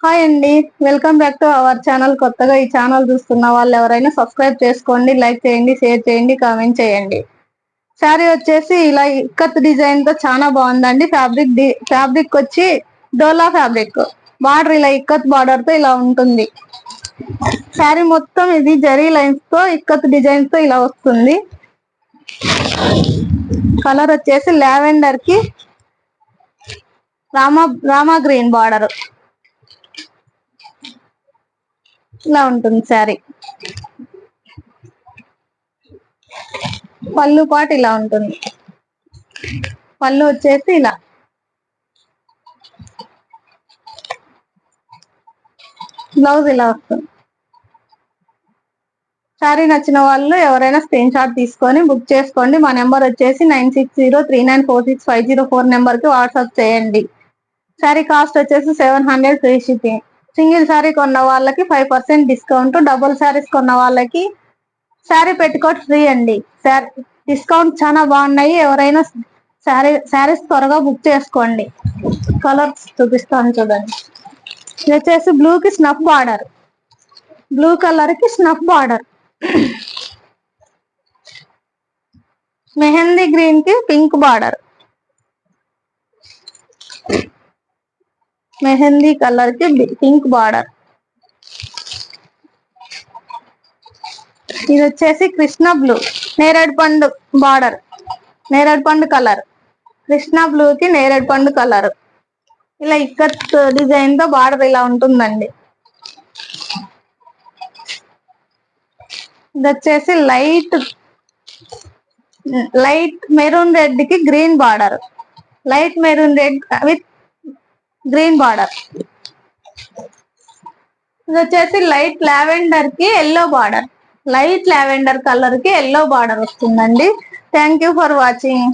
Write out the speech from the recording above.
Hi అండి, welcome back to our channel. కొత్తగా ఈ ఛానల్ చూస్తున్న వాళ్ళు ఎవరైనా సబ్స్క్రైబ్ చేసుకోండి, లైక్ చేయండి, షేర్ చేయండి, కామెంట్ చేయండి. శారీ వచ్చేసి ఇలా ఇక్కత్ డిజైన్ తో చాలా బాగుందండి. ఫ్యాబ్రిక్ వచ్చి డోలా ఫ్యాబ్రిక్. బార్డర్ ఇలా ఇక్కత్ బార్డర్ తో ఇలా ఉంటుంది. శారీ మొత్తం ఇది జరీ లైన్స్ తో ఇక్కత్ డిజైన్ తో ఇలా వస్తుంది. కలర్ వచ్చేసి లావెండర్ కి రామా గ్రీన్ బార్డర్ ఇలా ఉంటుంది శారీ. పళ్ళు పాటు ఇలా ఉంటుంది. పళ్ళు వచ్చేసి ఇలా. బ్లౌజ్ ఇలా వస్తుంది. శారీ నచ్చిన వాళ్ళు ఎవరైనా స్క్రీన్ షాట్ తీసుకొని బుక్ చేసుకోండి. మా నెంబర్ వచ్చేసి 9603946504 నెంబర్ కి వాట్సాప్ చేయండి. శారీ కాస్ట్ వచ్చేసి 700 ఫ్రీ షిప్పింగ్. సింగిల్ శారీ కొన్న వాళ్ళకి 5% డిస్కౌంట్, డబుల్ శారీస్ కొన్న వాళ్ళకి శారీ పెట్టుకోట్ ఫ్రీ అండి. డిస్కౌంట్ చాలా బాగున్నాయి. ఎవరైనా శారీస్ త్వరగా బుక్ చేసుకోండి. కలర్స్ చూపిస్తాను చూడండి. ఇది వచ్చేసి బ్లూ కి స్నఫ్ బార్డర్, బ్లూ కలర్ కి స్నఫ్ బార్డర్. మెహందీ గ్రీన్ కి పింక్ బార్డర్, మెహందీ కలర్ కి పింక్ బార్డర్. ఇది వచ్చేసి కృష్ణ బ్లూ, నేరేడు పండు బార్డర్, నేరేడు పండు కలర్. కృష్ణ బ్లూ కి నేరేడు పండు కలర్. ఇలా ఇక్కత్ డిజైన్ తో బార్డర్ ఇలా ఉంటుందండి. ఇది వచ్చేసి లైట్ మెరూన్ రెడ్ కి green border, light maroon red with green border. ఇది వచ్చేసి లైట్ లావెండర్ కి yellow border, light lavender colour కి ఎల్లో బార్డర్ వస్తుందండి. Thank you for watching.